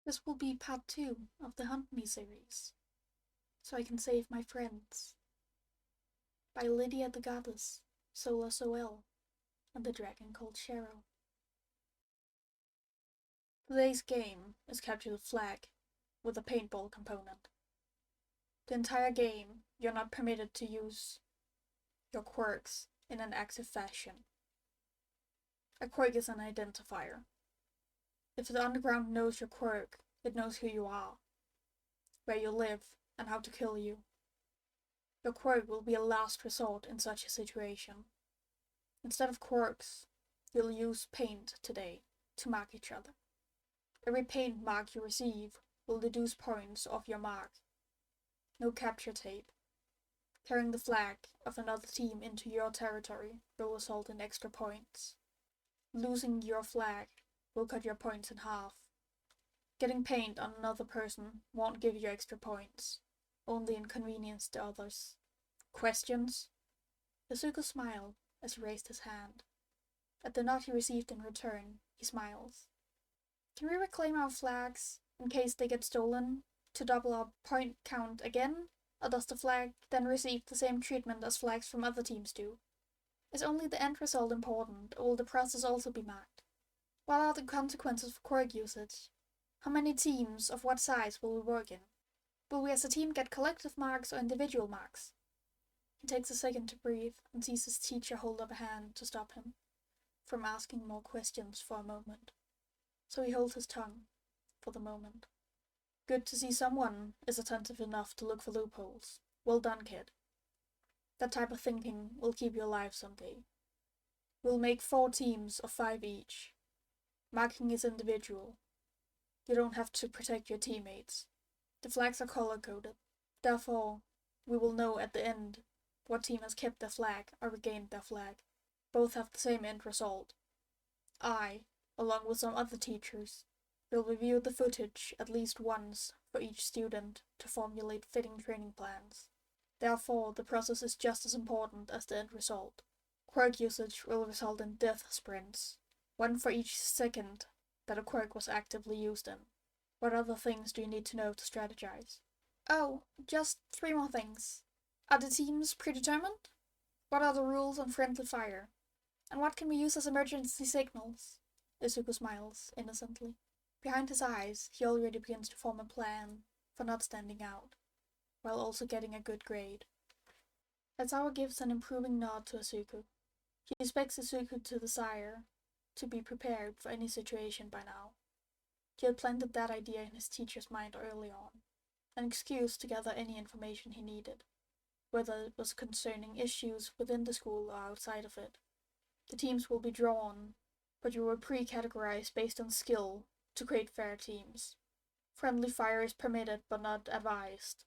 This will be part 2 of the Hunt Me series, So I Can Save My Friends, by Lydia the Goddess, Sola Soel, and the dragon called Cheryl. Today's game is Capture the Flag, with a paintball component. The entire game, you're not permitted to use your quirks in an active fashion. A quirk is an identifier. If the underground knows your quirk, it knows who you are, where you live, and how to kill you. Your quirk will be a last resort in such a situation. Instead of quirks, you'll use paint today to mark each other. Every paint mark you receive will deduce points off your mark. No capture tape. Carrying the flag of another team into your territory will result in extra points. Losing your flag will cut your points in half. Getting paint on another person won't give you extra points, only inconvenience to others. Questions? Izuku smiled as he raised his hand. At the nod he received in return, he smiles. Can we reclaim our flags, in case they get stolen, to double our point count again? Or does the flag then receive the same treatment as flags from other teams do? Is only the end result important, or will the process also be marked? What are the consequences for quirk usage? How many teams of what size will we work in? Will we as a team get collective marks or individual marks? He takes a second to breathe and sees his teacher hold up a hand to stop him from asking more questions for a moment. So he holds his tongue, for the moment. Good to see someone is attentive enough to look for loopholes. Well done, kid. That type of thinking will keep you alive someday. We'll make 4 teams of 5 each. Marking is individual. You don't have to protect your teammates. The flags are color-coded. Therefore, we will know at the end what team has kept their flag or regained their flag. Both have the same end result. I, along with some other teachers, will review the footage at least once for each student to formulate fitting training plans. Therefore, the process is just as important as the end result. Quirk usage will result in death sprints, 1 for each second that a quirk was actively used in. What other things do you need to know to strategize? Oh, just 3 more things. Are the teams predetermined? What are the rules on friendly fire? And what can we use as emergency signals? Izuku smiles innocently. Behind his eyes, he already begins to form a plan for not standing out, while also getting a good grade. Aizawa gives an improving nod to Izuku. He expects Izuku to desire to be prepared for any situation by now. He had planted that idea in his teacher's mind early on, an excuse to gather any information he needed, whether it was concerning issues within the school or outside of it. The teams will be drawn, but you will pre-categorize based on skill to create fair teams. Friendly fire is permitted but not advised,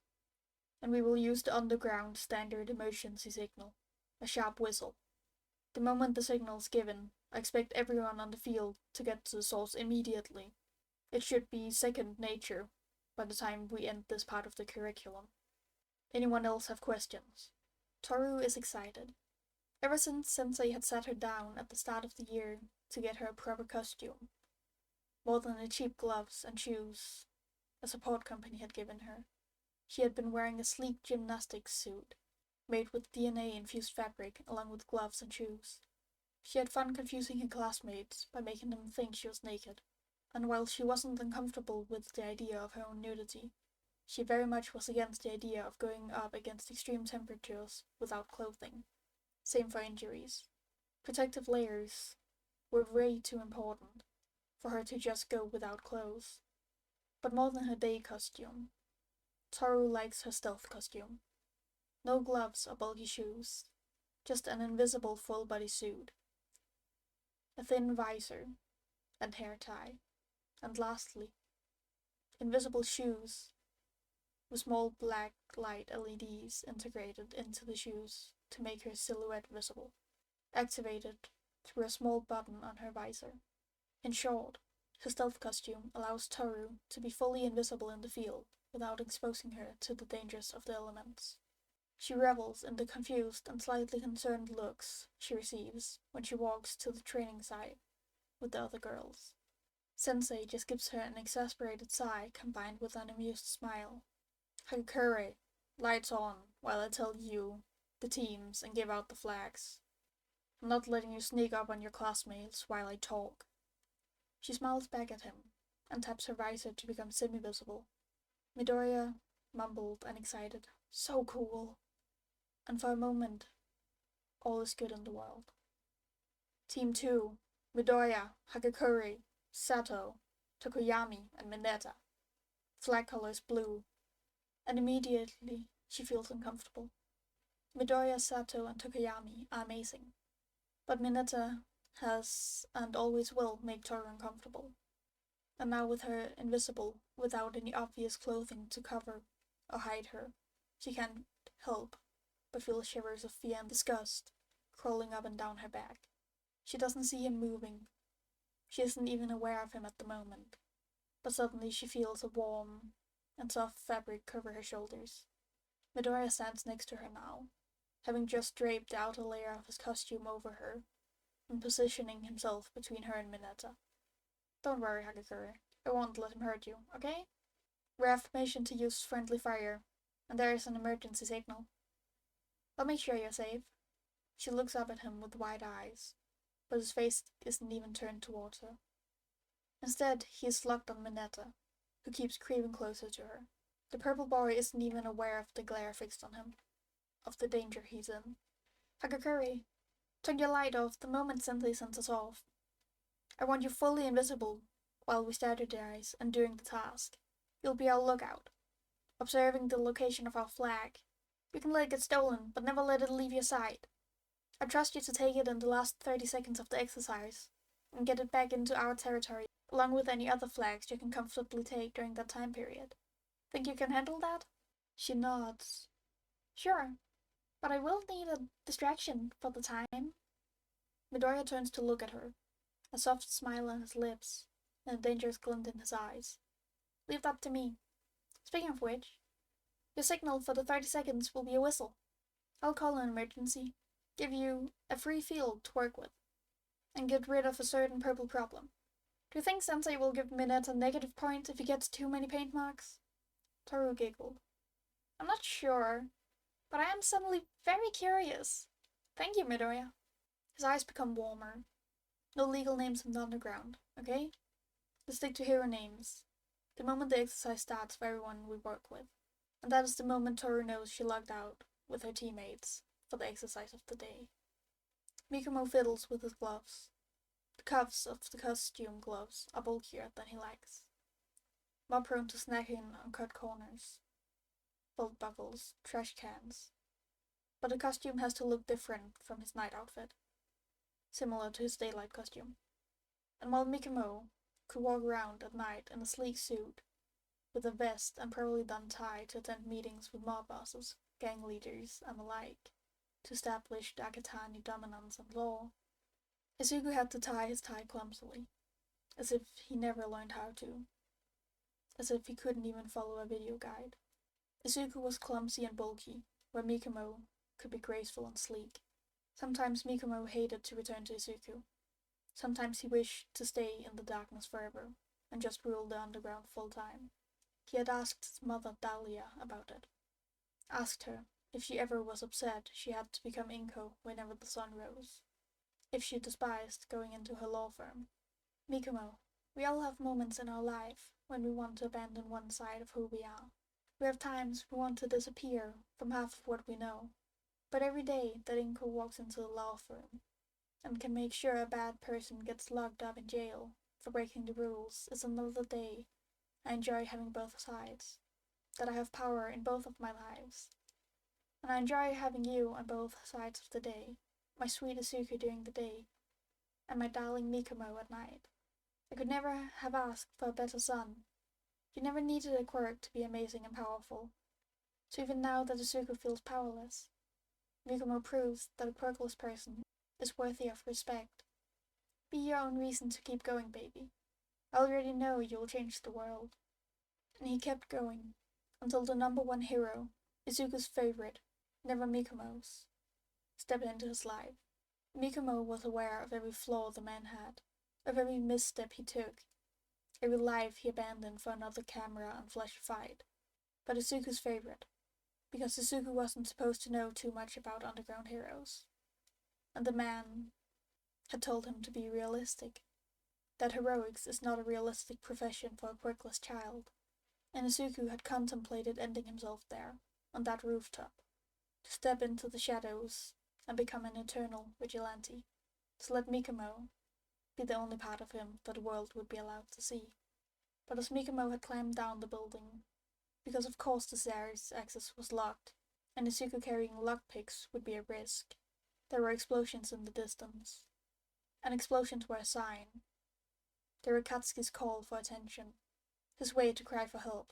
and we will use the underground standard emergency signal, a sharp whistle. The moment the signal is given, I expect everyone on the field to get to the source immediately. It should be second nature by the time we end this part of the curriculum. Anyone else have questions? Toru is excited. Ever since Sensei had sat her down at the start of the year to get her a proper costume, more than the cheap gloves and shoes a support company had given her, she had been wearing a sleek gymnastics suit, made with DNA-infused fabric along with gloves and shoes. She had fun confusing her classmates by making them think she was naked, and while she wasn't uncomfortable with the idea of her own nudity, she very much was against the idea of going up against extreme temperatures without clothing. Same for injuries. Protective layers were way too important for her to just go without clothes. But more than her day costume, Toru likes her stealth costume. No gloves or bulky shoes, just an invisible full-body suit, a thin visor and hair tie, and lastly, invisible shoes with small black light LEDs integrated into the shoes to make her silhouette visible, activated through a small button on her visor. In short, her stealth costume allows Toru to be fully invisible in the field without exposing her to the dangers of the elements. She revels in the confused and slightly concerned looks she receives when she walks to the training site with the other girls. Sensei just gives her an exasperated sigh combined with an amused smile. Hagakure, lights on while I tell you the teams and give out the flags. I'm not letting you sneak up on your classmates while I talk. She smiles back at him and taps her visor to become semi-visible. Midoriya mumbled and excited, "So cool!" And for a moment, all is good in the world. Team 2, Midoriya, Hagakure, Sato, Tokoyami, and Mineta. Flag color is blue, and immediately she feels uncomfortable. Midoriya, Sato, and Tokoyami are amazing, but Mineta has and always will make Toru uncomfortable. And now with her invisible, without any obvious clothing to cover or hide her, she can't help but feel shivers of fear and disgust crawling up and down her back. She doesn't see him moving. She isn't even aware of him at the moment, but suddenly she feels a warm and soft fabric cover her shoulders. Midoriya stands next to her now, having just draped the outer layer of his costume over her and positioning himself between her and Mineta. "Don't worry, Hagakure. I won't let him hurt you, okay? We have permission to use friendly fire, and there is an emergency signal. I'll make sure you're safe." She looks up at him with wide eyes, but his face isn't even turned towards her. Instead, he is locked on Mineta, who keeps creeping closer to her. The purple boy isn't even aware of the glare fixed on him, of the danger he's in. "Hagakure, turn your light off the moment Sensei sends us off. I want you fully invisible while we strategize and during the task. You'll be our lookout, observing the location of our flag. You can let it get stolen, but never let it leave your sight. I trust you to take it in the last 30 seconds of the exercise, and get it back into our territory, along with any other flags you can comfortably take during that time period. Think you can handle that?" She nods. "Sure, but I will need a distraction for the time." Midoriya turns to look at her, a soft smile on his lips, and a dangerous glint in his eyes. "Leave that to me. Speaking of which, your signal for the 30 seconds will be a whistle. I'll call an emergency, give you a free field to work with, and get rid of a certain purple problem. Do you think Sensei will give Mineta negative points if he gets too many paint marks?" Toru giggled. "I'm not sure, but I am suddenly very curious. Thank you, Midoriya." His eyes become warmer. "No legal names in the underground, okay? Let's stick to hero names. The moment the exercise starts for everyone we work with. And that is the moment Toru knows she logged out with her teammates for the exercise of the day." Mikumo fiddles with his gloves. The cuffs of the costume gloves are bulkier than he likes, more prone to snacking on cut corners, belt buckles, trash cans. But the costume has to look different from his night outfit, similar to his daylight costume. And while Mikumo could walk around at night in a sleek suit, with a vest and probably done tie to attend meetings with mob bosses, gang leaders, and the like, to establish the Akatani dominance and law, Izuku had to tie his tie clumsily, as if he never learned how to, as if he couldn't even follow a video guide. Izuku was clumsy and bulky, where Mikumo could be graceful and sleek. Sometimes Mikumo hated to return to Izuku. Sometimes he wished to stay in the darkness forever, and just rule the underground full time. He had asked his mother Dahlia about it. Asked her if she ever was upset she had to become Inko whenever the sun rose. If she despised going into her law firm. "Mikumo, we all have moments in our life when we want to abandon one side of who we are. We have times we want to disappear from half of what we know. But every day that Inko walks into the law firm and can make sure a bad person gets locked up in jail for breaking the rules is another day I enjoy having both sides, that I have power in both of my lives. And I enjoy having you on both sides of the day, my sweet Izuku during the day, and my darling Mikumo at night. I could never have asked for a better son. You never needed a quirk to be amazing and powerful. So even now that Izuku feels powerless, Mikumo proves that a quirkless person is worthy of respect. Be your own reason to keep going, baby. I already know you'll change the world." And he kept going, until the number one hero, Izuku's favorite, never Mikumo's, stepped into his life. Mikumo was aware of every flaw the man had, of every misstep he took, a real life he abandoned for another camera and flesh fight, but Izuku's favorite, because Izuku wasn't supposed to know too much about underground heroes. And the man had told him to be realistic, that heroics is not a realistic profession for a quirkless child, and Izuku had contemplated ending himself there, on that rooftop, to step into the shadows and become an eternal vigilante, to let Mikumo be the only part of him that the world would be allowed to see. But as Mikumo had climbed down the building, because of course the stairs access was locked, and Izuku carrying lockpicks would be a risk, there were explosions in the distance. And explosions were a sign. They were Katsuki's call for attention, his way to cry for help,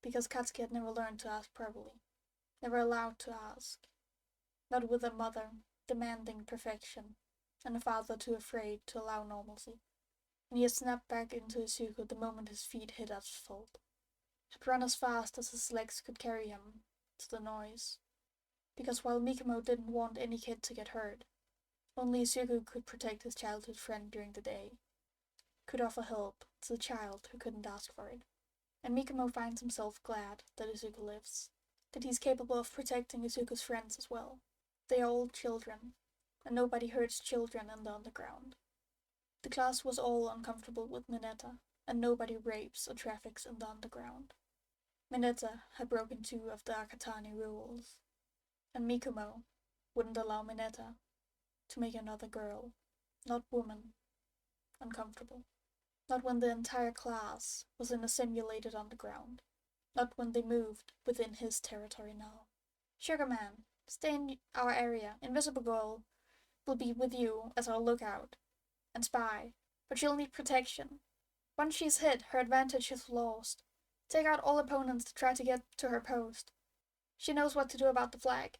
because Katsuki had never learned to ask properly, never allowed to ask. Not with a mother demanding perfection, and a father too afraid to allow normalcy. And he had snapped back into Izuku the moment his feet hit asphalt, had run as fast as his legs could carry him to the noise. Because while Mikumo didn't want any kid to get hurt, only Izuku could protect his childhood friend during the day, could offer help to the child who couldn't ask for it. And Mikumo finds himself glad that Izuku lives, that he's capable of protecting Izuku's friends as well. They are all children, and nobody hurts children in the underground. The class was all uncomfortable with Mineta, and nobody rapes or traffics in the underground. Mineta had broken 2 of the Akatani rules, and Mikumo wouldn't allow Mineta to make another girl, not woman, uncomfortable. Not when the entire class was in a simulated underground. Not when they moved within his territory now. Sugar Man, stay in our area. Invisible Girl will be with you as our lookout and spy, but she'll need protection. Once she's hit, her advantage is lost. Take out all opponents to try to get to her post. She knows what to do about the flag.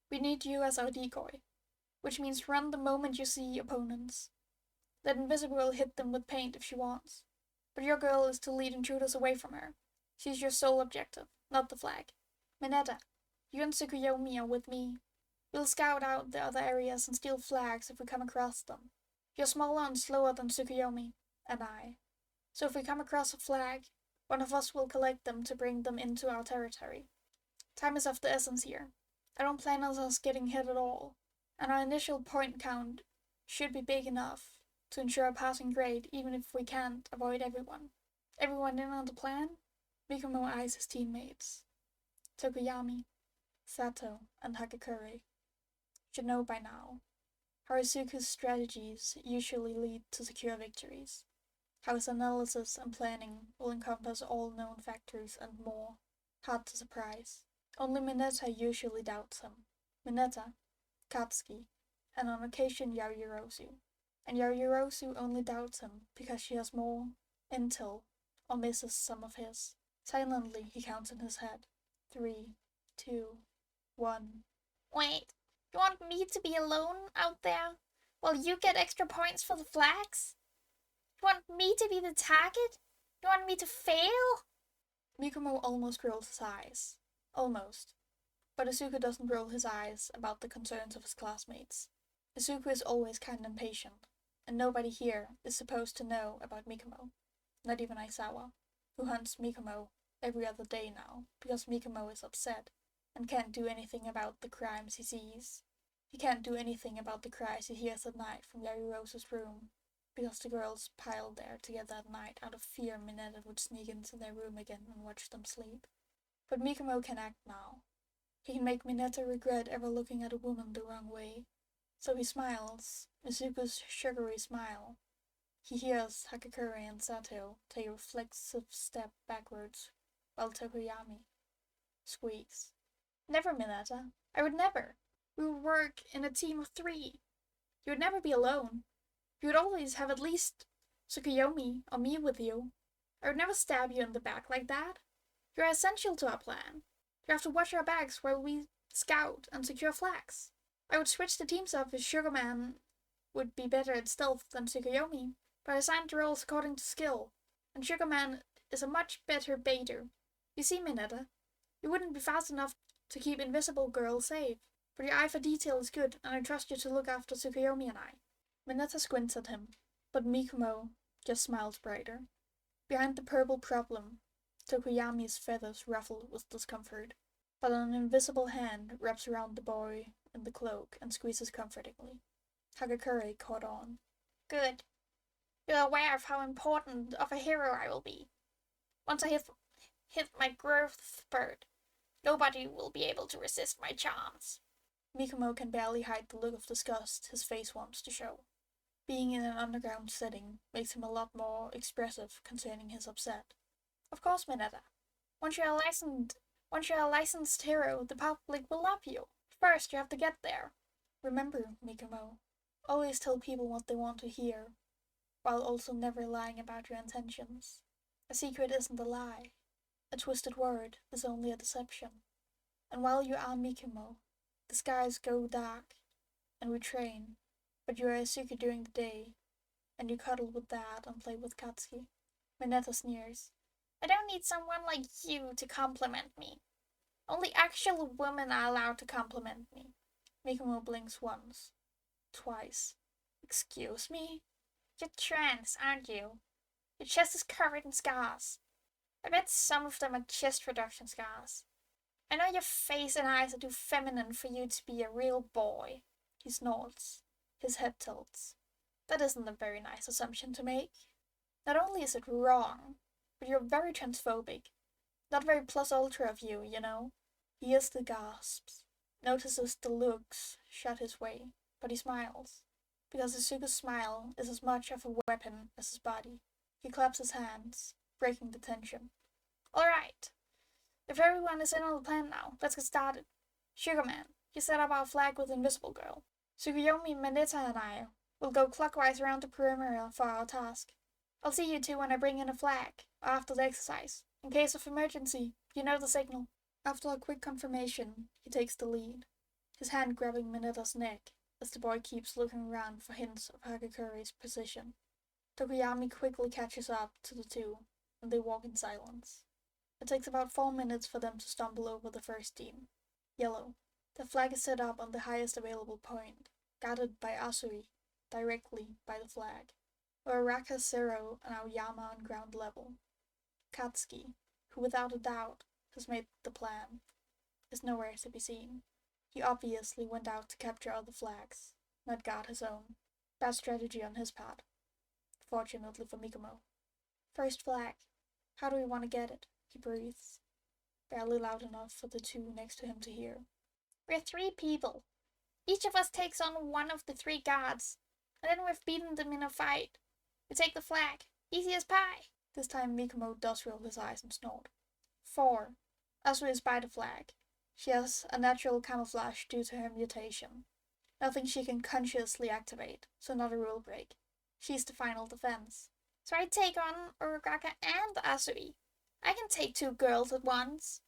We need you as our decoy, which means run the moment you see opponents. Let Invisible Girl hit them with paint if she wants, but your goal is to lead intruders away from her. She's your sole objective, not the flag. Mineta, you and Tsukuyomi are with me. We'll scout out the other areas and steal flags if we come across them. You're smaller and slower than Tsukuyomi and I, so if we come across a flag, one of us will collect them to bring them into our territory. Time is of the essence here. I don't plan on us getting hit at all, and our initial point count should be big enough to ensure a passing grade even if we can't avoid everyone. Everyone in on the plan? Mikumo eyes his teammates. Tokoyami, Sato, and Hakakure should know by now how Izuku's strategies usually lead to secure victories, how his analysis and planning will encompass all known factors and more, hard to surprise. Only Mineta usually doubts him. Mineta, Katsuki, and on occasion Yaoyorozu. And Yaoyorozu only doubts him because she has more intel or misses some of his. Silently he counts in his head. 3, 2, 1. Wait, you want me to be alone out there while you get extra points for the flags? You want me to be the target? You want me to fail? Mikumo almost rolls his eyes. Almost. But Izuku doesn't roll his eyes about the concerns of his classmates. Izuku is always kind and impatient, and nobody here is supposed to know about Mikumo. Not even Aizawa, who hunts Mikumo every other day now, because Mikumo is upset and can't do anything about the crimes he sees. He can't do anything about the cries he hears at night from Yaoyorozu's room, because the girls piled there together at night out of fear Mineta would sneak into their room again and watch them sleep. But Mikumo can act now. He can make Mineta regret ever looking at a woman the wrong way. So he smiles, Izuku's sugary smile. He hears Hakakure and Sato take a reflexive step backwards, while Tokoyami squeaks. Never, Mineta. I would never. We would work in a team of 3. You would never be alone. You would always have at least Tsukuyomi or me with you. I would never stab you in the back like that. You are essential to our plan. You have to watch our backs while we scout and secure flags. I would switch the teams up if Sugar Man would be better at stealth than Tsukuyomi, but I assigned the roles according to skill, and Sugar Man is a much better baiter. You see, Mineta, you wouldn't be fast enough to keep Invisible Girl safe, but your eye for detail is good, and I trust you to look after Tsukuyomi and I. Mineta squints at him, but Mikumo just smiles brighter. Behind the purple problem, Tokuyami's feathers ruffle with discomfort, but an invisible hand wraps around the boy in the cloak and squeezes comfortingly. Hagakure caught on. Good. You're aware of how important of a hero I will be. Once I hit my growth spurt, nobody will be able to resist my charms. Mikumo can barely hide the look of disgust his face wants to show. Being in an underground setting makes him a lot more expressive concerning his upset. Of course, Mineta. Once you're a licensed hero, the public will love you. First, you have to get there. Remember, Mikumo, always tell people what they want to hear, while also never lying about your intentions. A secret isn't a lie. A twisted word is only a deception. And while you are Mikumo, the skies go dark, and we train, but you are Asuka during the day, and you cuddle with Dad and play with Katsuki. Mineta sneers. I don't need someone like you to compliment me. Only actual women are allowed to compliment me. Mikumo blinks once, twice. Excuse me? You're trans, aren't you? Your chest is covered in scars. I bet some of them are chest reduction scars. I know your face and eyes are too feminine for you to be a real boy. He snorts. His head tilts. That isn't a very nice assumption to make. Not only is it wrong, but you're very transphobic. Not very plus ultra of you, you know. He hears the gasps, notices the looks shut his way, but he smiles. Because Asuka's smile is as much of a weapon as his body. He claps his hands, breaking the tension. All right. If everyone is in on the plan now, let's get started. Sugarman, you set up our flag with Invisible Girl. Tsukuyomi, Mineta, and I will go clockwise around the perimeter for our task. I'll see you two when I bring in a flag, or after the exercise. In case of emergency, you know the signal. After a quick confirmation, he takes the lead, his hand grabbing Mineta's neck as the boy keeps looking around for hints of Hagakure's position. Tokuyami quickly catches up to the two, and they walk in silence. It takes about 4 minutes for them to stumble over the first team. Yellow. The flag is set up on the highest available point, guarded by Asui, directly by the flag. Uraraka, Zero, and Aoyama on ground level. Katsuki, who without a doubt has made the plan, is nowhere to be seen. He obviously went out to capture other flags, not guard his own. Bad strategy on his part. Fortunately for Mikumo. First flag. How do we want to get it? He breathes, barely loud enough for the two next to him to hear. We're 3 people. Each of us takes on one of the 3 guards, and then we've beaten them in a fight. We take the flag. Easy as pie. This time Mikumo does roll his eyes and snort. 4. Asui is by the flag. She has a natural camouflage due to her mutation. Nothing she can consciously activate, so not a rule break. She's the final defense. So I take on Uraraka and Asui. I can take 2 girls at once.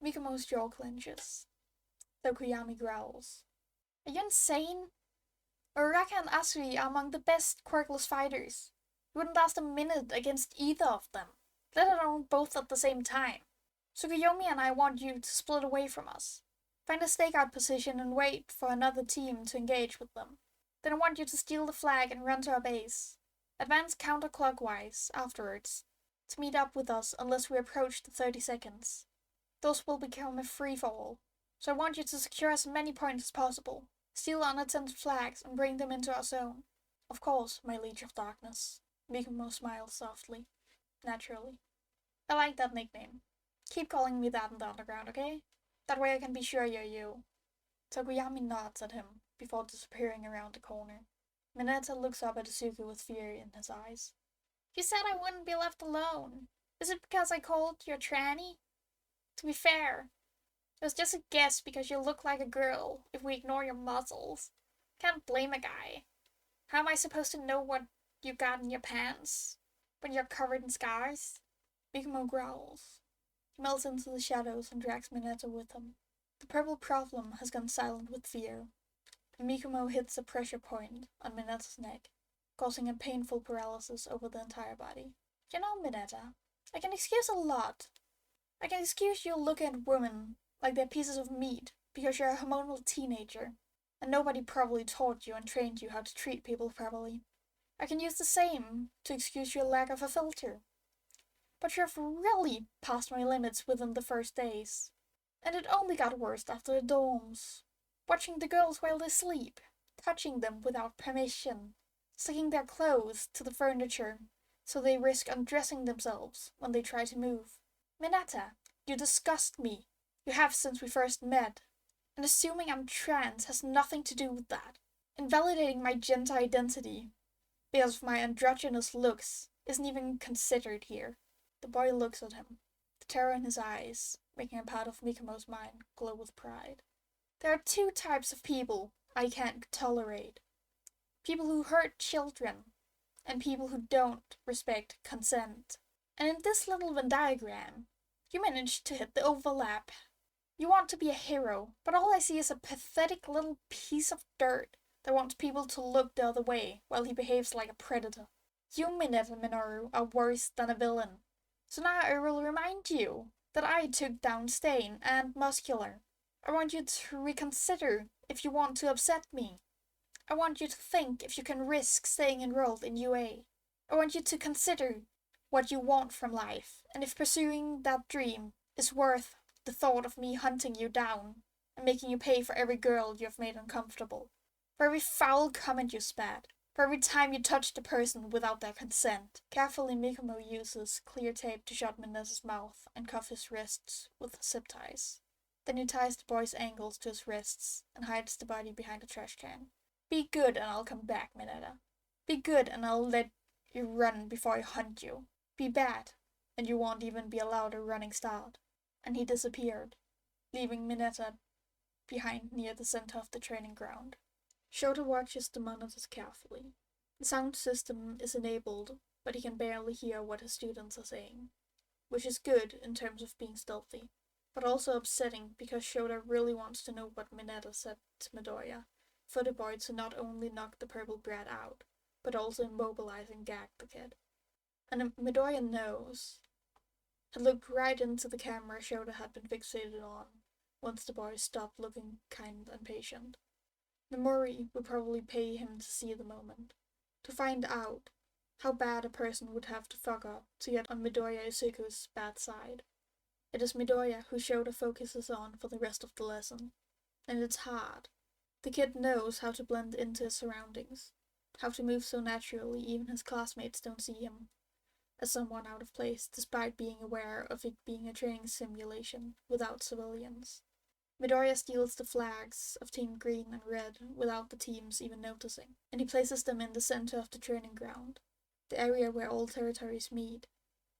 Mikumo's jaw clenches. Tokuyami growls. Are you insane? Uraraka and Asui are among the best quirkless fighters. You wouldn't last a minute against either of them, let alone both at the same time. Tsukuyomi and I want you to split away from us. Find a stakeout position and wait for another team to engage with them. Then I want you to steal the flag and run to our base. Advance counterclockwise afterwards to meet up with us unless we approach the 30 seconds. Those will become a free-for-all, so I want you to secure as many points as possible, steal unattended flags and bring them into our zone. Of course, my Leech of Darkness. Mikumo smiles softly. Naturally. I like that nickname. Keep calling me that in the underground, okay? That way I can be sure you're you. Tokuyami nods at him before disappearing around the corner. Mineta looks up at Asuka with fear in his eyes. You said I wouldn't be left alone. Is it because I called you a tranny? To be fair, it was just a guess because you look like a girl if we ignore your muscles. Can't blame a guy. How am I supposed to know what you got in your pants when you're covered in scars? Mikumo growls. He melts into the shadows and drags Mineta with him. The purple problem has gone silent with fear, and Mikumo hits a pressure point on Mineta's neck, causing a painful paralysis over the entire body. You know, Mineta, I can excuse a lot. I can excuse you looking at women like they're pieces of meat because you're a hormonal teenager, and nobody probably taught you and trained you how to treat people properly. I can use the same to excuse your lack of a filter. but you have really passed my limits within the first days. And it only got worse after the dorms. Watching the girls while they sleep, touching them without permission, sticking their clothes to the furniture so they risk undressing themselves when they try to move. Mineta, you disgust me. You have since we first met. And assuming I'm trans has nothing to do with that. Invalidating my gender identity because of my androgynous looks isn't even considered here. The boy looks at him, the terror in his eyes making a part of Mikumo's mind glow with pride. There are two types of people I can't tolerate. People who hurt children, and people who don't respect consent. And in this little Venn diagram, you managed to hit the overlap. You want to be a hero, but all I see is a pathetic little piece of dirt that wants people to look the other way while he behaves like a predator. You, Mineta Minoru, are worse than a villain. So now I will remind you that I took down Stain and Muscular. I want you to reconsider if you want to upset me. I want you to think if you can risk staying enrolled in UA. I want you to consider what you want from life, and if pursuing that dream is worth the thought of me hunting you down and making you pay for every girl you have made uncomfortable, for every foul comment you spat, for every time you touched a person without their consent. Carefully, Mikumo uses clear tape to shut Mineta's mouth and cuff his wrists with zip ties. Then he ties the boy's ankles to his wrists and hides the body behind a trash can. Be good and I'll come back, Mineta. Be good and I'll let you run before I hunt you. Be bad, and you won't even be allowed a running start. And he disappeared, leaving Mineta behind near the center of the training ground. Shouta watches the monitors carefully. The sound system is enabled, but he can barely hear what his students are saying, which is good in terms of being stealthy, but also upsetting because Shouta really wants to know what Mineta said to Midoriya, for the boy to not only knock the purple brat out, but also immobilize and gag the kid. And Midoriya knows. Had looked right into the camera Shouta had been fixated on, once the boy stopped looking kind and patient. Nomori would probably pay him to see the moment, to find out how bad a person would have to fuck up to get on Midoriya Izuku's bad side. It is Midoriya who Shouta focuses on for the rest of the lesson, and it's hard. The kid knows how to blend into his surroundings, how to move so naturally even his classmates don't see him as someone out of place, despite being aware of it being a training simulation without civilians. Midoriya steals the flags of Team Green and Red without the teams even noticing, and he places them in the center of the training ground, the area where all territories meet,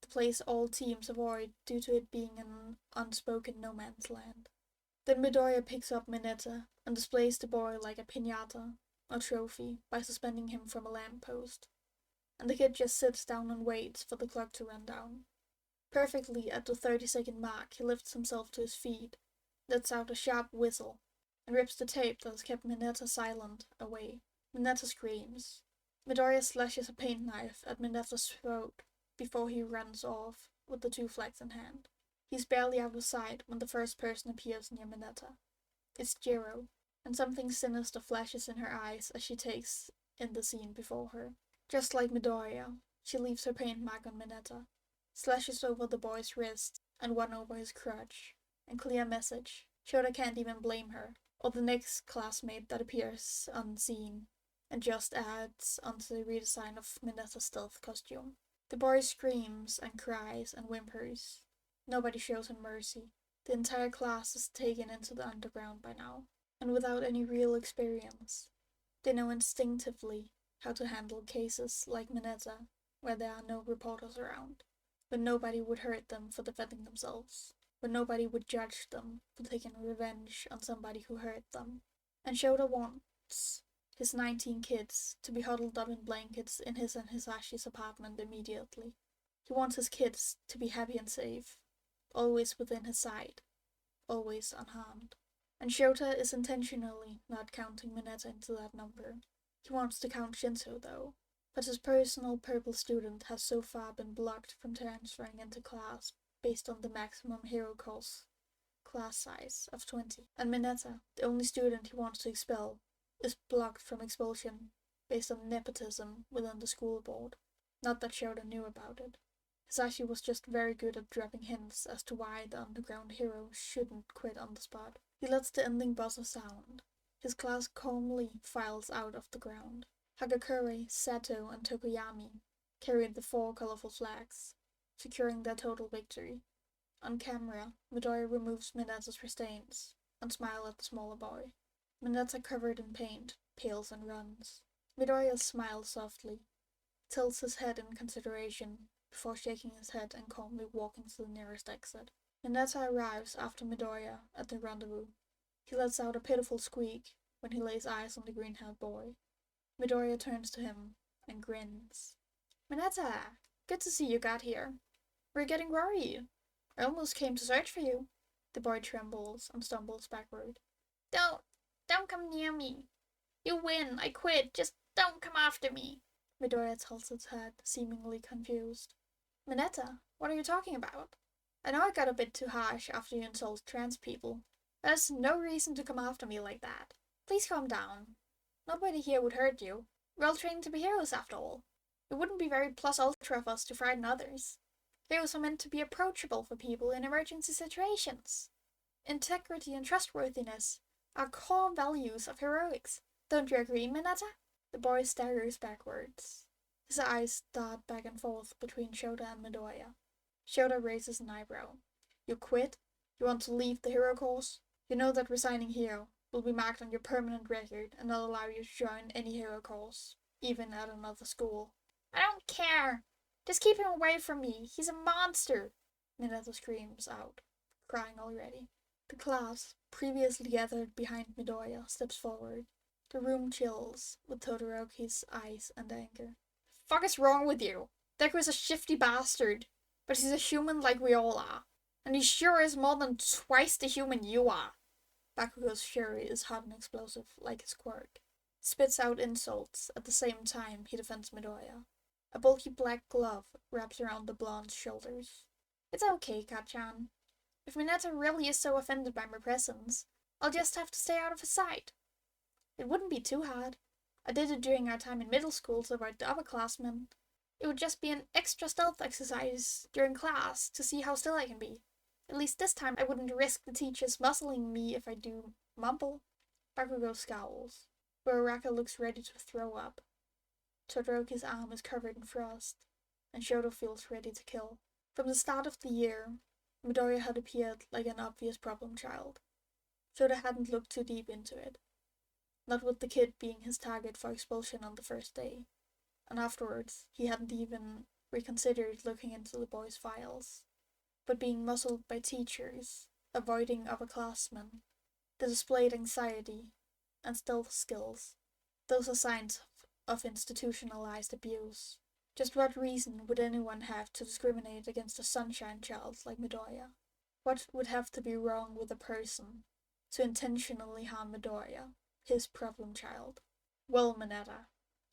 the place all teams avoid due to it being an unspoken no man's land. Then Midoriya picks up Mineta and displays the boy like a piñata, or trophy, by suspending him from a lamppost. And the kid just sits down and waits for the clock to run down. Perfectly at the 30-second mark, he lifts himself to his feet, lets out a sharp whistle, and rips the tape that has kept Mineta silent away. Mineta screams. Midoriya slashes a paint knife at Mineta's throat before he runs off with the two flags in hand. He's barely out of sight when the first person appears near Mineta. It's Jiro, and something sinister flashes in her eyes as she takes in the scene before her. Just like Midoriya, she leaves her paint mark on Mineta, slashes over the boy's wrist and one over his crotch. And clear message. Shouta can't even blame her, or the next classmate that appears unseen, and just adds onto the redesign of Mineta's stealth costume. The boy screams and cries and whimpers. Nobody shows him mercy. The entire class is taken into the underground by now, and without any real experience. They know instinctively how to handle cases like Mineta, where there are no reporters around, but nobody would hurt them for defending themselves. But nobody would judge them for taking revenge on somebody who hurt them. And Shouta wants his 19 kids to be huddled up in blankets in his and Hisashi's apartment immediately. He wants his kids to be happy and safe, always within his sight, always unharmed. And Shouta is intentionally not counting Mineta into that number. He wants to count Shinsou though, but his personal purple student has so far been blocked from transferring into class based on the maximum hero calls class size of 20. And Mineta, the only student he wants to expel, is blocked from expulsion based on nepotism within the school board. Not that Shouta knew about it. Hisashi was just very good at dropping hints as to why the underground hero shouldn't quit on the spot. He lets the ending buzzer sound. His class calmly files out of the ground. Hagakure, Sato, and Tokoyami carried the 4 colorful flags, securing their total victory. On camera, Midoriya removes Mineta's restraints and smiles at the smaller boy. Mineta, covered in paint, pales and runs. Midoriya smiles softly, tilts his head in consideration before shaking his head and calmly walking to the nearest exit. Mineta arrives after Midoriya at the rendezvous. He lets out a pitiful squeak when he lays eyes on the green-haired boy. Midoriya turns to him and grins. Mineta, good to see you got here. We're getting worried. I almost came to search for you. The boy trembles and stumbles backward. Don't come near me. You win, I quit, just don't come after me. Midoriya tilts its head, seemingly confused. Mineta, what are you talking about? I know I got a bit too harsh after you insulted trans people. There's no reason to come after me like that. Please calm down. Nobody here would hurt you. We're all trained to be heroes after all. It wouldn't be very plus ultra of us to frighten others. Heroes are meant to be approachable for people in emergency situations. Integrity and trustworthiness are core values of heroics. Don't you agree, Mineta? The boy staggers backwards. His eyes dart back and forth between Shouta and Midoriya. Shouta raises an eyebrow. You quit? You want to leave the hero course? You know that resigning here will be marked on your permanent record and not allow you to join any hero course, even at another school. I don't care. Just keep him away from me. He's a monster. Mineta screams out, crying already. The class, previously gathered behind Midoriya, steps forward. The room chills with Todoroki's eyes and anger. Fuck is wrong with you? Deku is a shifty bastard, but he's a human like we all are. And he sure is more than twice the human you are. Bakugo's fury is hot and explosive, like his quirk. He spits out insults at the same time he defends Midoriya. A bulky black glove wraps around the blonde's shoulders. It's okay, Kachan. If Mineta really is so offended by my presence, I'll just have to stay out of his sight. It wouldn't be too hard. I did it during our time in middle school to avoid the upperclassmen. It would just be an extra stealth exercise during class to see how still I can be. At least this time I wouldn't risk the teachers muzzling me if I do mumble. Bakugo scowls. Uraraka looks ready to throw up. Todoroki's arm is covered in frost, and Shouta feels ready to kill. From the start of the year, Midoriya had appeared like an obvious problem child. Shouta hadn't looked too deep into it. Not with the kid being his target for expulsion on the first day, and afterwards he hadn't even reconsidered looking into the boy's files. But being muzzled by teachers, avoiding upperclassmen, the displayed anxiety, and stealth skills, those are signs of institutionalized abuse. Just what reason would anyone have to discriminate against a sunshine child like Midoriya? What would have to be wrong with a person to intentionally harm Midoriya, his problem child? Well, Mineta,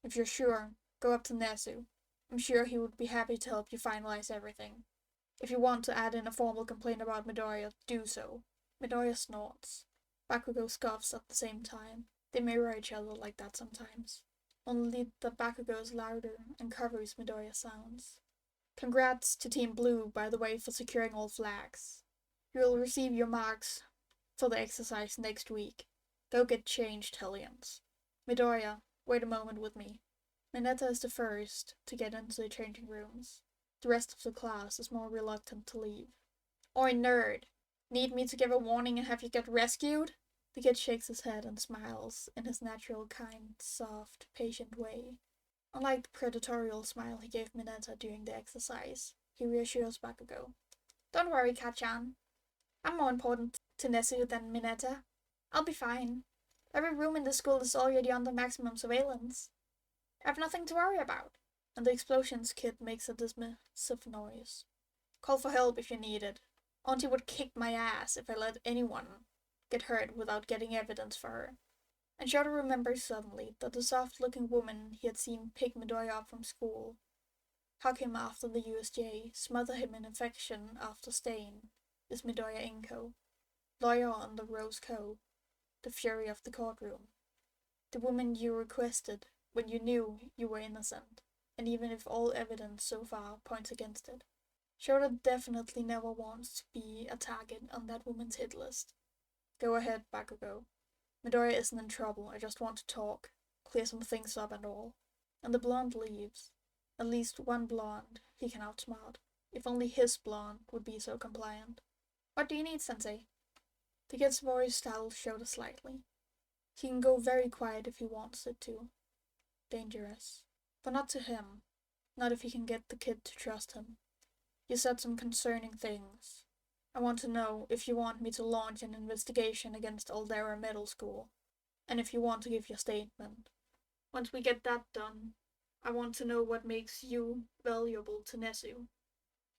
if you're sure, go up to Nezu. I'm sure he would be happy to help you finalize everything. If you want to add in a formal complaint about Midoriya, do so. Midoriya snorts. Bakugo scoffs at the same time. They mirror each other like that sometimes. Only that Bakugo is louder and covers Midoriya's sounds. Congrats to Team Blue, by the way, for securing all flags. You will receive your marks for the exercise next week. Go get changed, Hellions. Midoriya, wait a moment with me. Mineta is the first to get into the changing rooms. The rest of the class is more reluctant to leave. Oi, nerd! Need me to give a warning and have you get rescued? The kid shakes his head and smiles in his natural, kind, soft, patient way. Unlike the predatorial smile he gave Mineta during the exercise, he reassures Bakugo. Don't worry, Kachan. I'm more important to Nezu than Mineta. I'll be fine. Every room in the school is already under maximum surveillance. I have nothing to worry about. And the explosions kid makes a dismissive noise. Call for help if you need it. Auntie would kick my ass if I let anyone get hurt without getting evidence for her. And Shouta remembers suddenly that the soft-looking woman he had seen pick Midoriya up from school, hug him after the USJ, smother him in affection after staying, is Midoriya Inko, lawyer on the Rose Co., the fury of the courtroom. The woman you requested when you knew you were innocent, and even if all evidence so far points against it. Shouta definitely never wants to be a target on that woman's hit list. Go ahead, Bakugo. Midoriya isn't in trouble, I just want to talk, clear some things up and all. And the blonde leaves. At least one blonde he can outsmart. If only his blonde would be so compliant. What do you need, Sensei? The kid's voice startled Shouta slightly. He can go very quiet if he wants it to. Dangerous. But not to him. Not if he can get the kid to trust him. You said some concerning things. I want to know if you want me to launch an investigation against Aldera Middle School, and if you want to give your statement. Once we get that done, I want to know what makes you valuable to Nezu.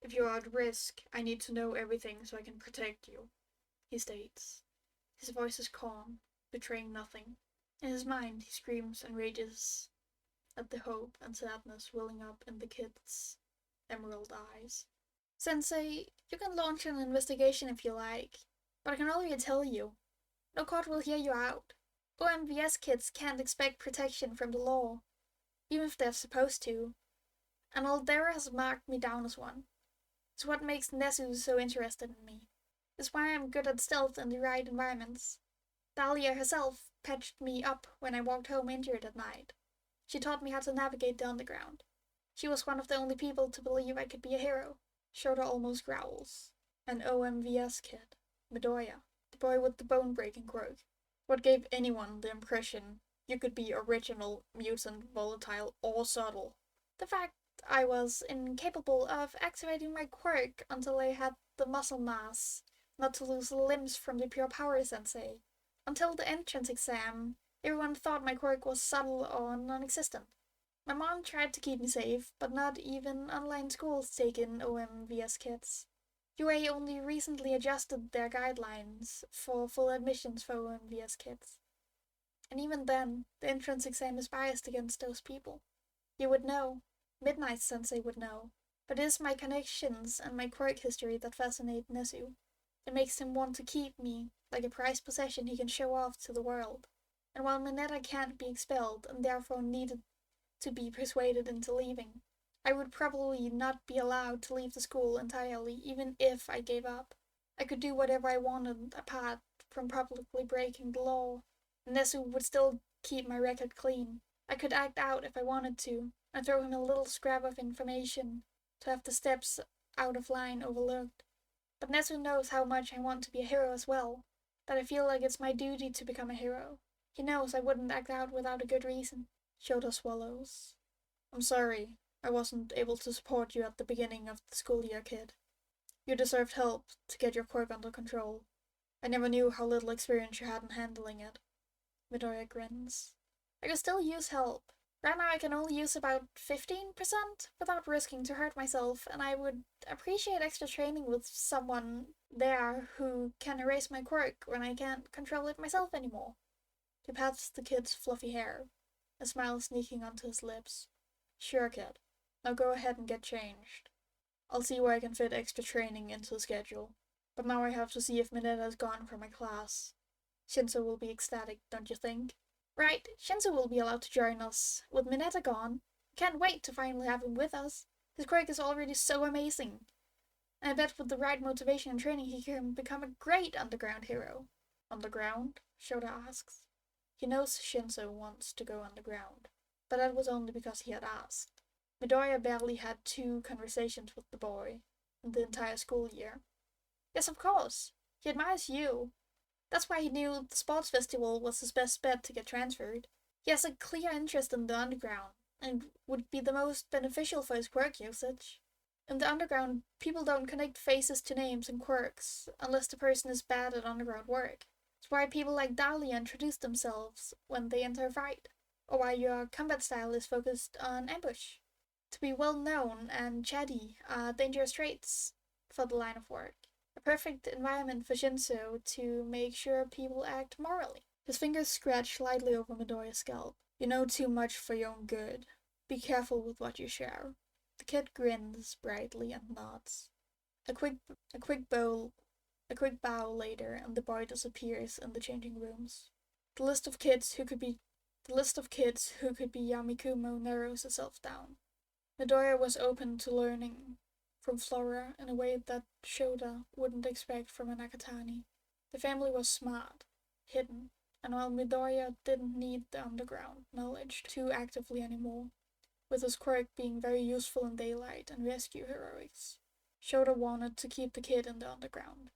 If you're at risk, I need to know everything so I can protect you, he states. His voice is calm, betraying nothing. In his mind, he screams and rages at the hope and sadness welling up in the kid's emerald eyes. Sensei, you can launch an investigation if you like, but I can already tell you, no court will hear you out. OMVS kids can't expect protection from the law, even if they're supposed to, and Aldera has marked me down as one. It's what makes Nezu so interested in me. It's why I'm good at stealth in the right environments. Dahlia herself patched me up when I walked home injured at night. She taught me how to navigate the underground. She was one of the only people to believe I could be a hero. Shouta almost growls. An OMVS kid. Midoriya. The boy with the bone-breaking quirk. What gave anyone the impression you could be original, mutant, volatile, or subtle? The fact I was incapable of activating my quirk until I had the muscle mass not to lose limbs from the pure power, Sensei. Until the entrance exam, everyone thought my quirk was subtle or non-existent. My mom tried to keep me safe, but not even online schools take in OMVS kids. UA only recently adjusted their guidelines for full admissions for OMVS kids. And even then, the entrance exam is biased against those people. You would know. Midnight Sensei would know. But it is my connections and my quirk history that fascinate Nezu. It makes him want to keep me, like a prized possession he can show off to the world. And while Mineta can't be expelled and therefore needed to be persuaded into leaving, I would probably not be allowed to leave the school entirely, even if I gave up. I could do whatever I wanted apart from publicly breaking the law. Nezu would still keep my record clean. I could act out if I wanted to, and throw him a little scrap of information to have the steps out of line overlooked. But Nezu knows how much I want to be a hero as well, that I feel like it's my duty to become a hero. He knows I wouldn't act out without a good reason. Shouta swallows. I'm sorry, I wasn't able to support you at the beginning of the school year, kid. You deserved help to get your quirk under control. I never knew how little experience you had in handling it. Midoriya grins. I could still use help. Right now I can only use about 15% without risking to hurt myself, and I would appreciate extra training with someone there who can erase my quirk when I can't control it myself anymore. He pats the kid's fluffy hair, a smile sneaking onto his lips. Sure, kid. Now go ahead and get changed. I'll see where I can fit extra training into the schedule. But now I have to see if Mineta is gone from my class. Shinsou will be ecstatic, don't you think? Right, Shinsou will be allowed to join us. With Mineta gone, can't wait to finally have him with us. His quirk is already so amazing. And I bet with the right motivation and training he can become a great underground hero. Underground? Shouta asks. He knows Shinsou wants to go underground, but that was only because he had asked. Midoriya barely had 2 conversations with the boy in the entire school year. Yes, of course. He admires you. That's why he knew the sports festival was his best bet to get transferred. He has a clear interest in the underground, and would be the most beneficial for his quirk usage. In the underground, people don't connect faces to names and quirks, unless the person is bad at underground work. It's why people like Dahlia introduce themselves when they enter a fight, or why your combat style is focused on ambush. To be well known and chatty are dangerous traits for the line of work. A perfect environment for Shinsou to make sure people act morally. His fingers scratch lightly over Midoriya's scalp. You know too much for your own good. Be careful with what you share. The kid grins brightly and nods. A quick bow later, and the boy disappears in the changing rooms. The list of kids who could be Yamikumo narrows itself down. Midoriya was open to learning from Flora in a way that Shouta wouldn't expect from a Nakatani. The family was smart, hidden, and while Midoriya didn't need the underground knowledge too actively anymore, with his quirk being very useful in daylight and rescue heroics, Shouta wanted to keep the kid in the underground,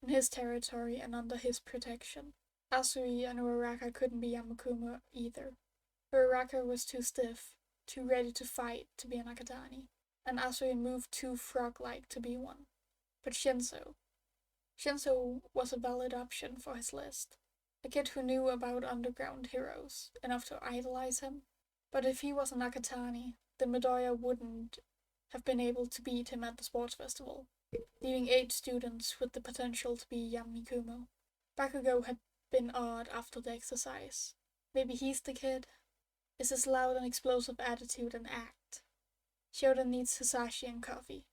in his territory and under his protection. Asui and Uraraka couldn't be Yamikumo either. Uraraka was too stiff, too ready to fight to be a Nakatani, and Asui moved too frog-like to be one. But Shinsou was a valid option for his list. A kid who knew about underground heroes, enough to idolize him. But if he was a Nakatani, then Midoriya wouldn't have been able to beat him at the sports festival, leaving 8 students with the potential to be Yamikumo. Bakugo had been odd after the exercise. Maybe he's the kid? Is his loud and explosive attitude an act? Shouta needs Hisashi and coffee.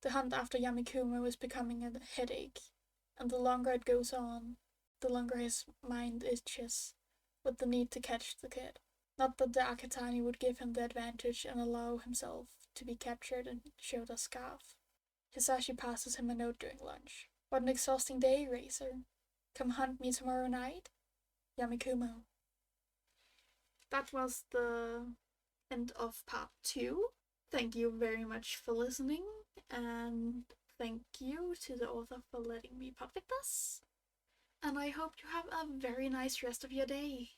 The hunt after Yamikumo is becoming a headache, and the longer it goes on, the longer his mind itches with the need to catch the kid. Not that the Akatani would give him the advantage and allow himself to be captured in Shota's scarf. Hisashi passes him a note during lunch. What an exhausting day, Racer. Come hunt me tomorrow night? Yamikumo. That was the end of part 2. Thank you very much for listening, and thank you to the author for letting me podfic this. And I hope you have a very nice rest of your day.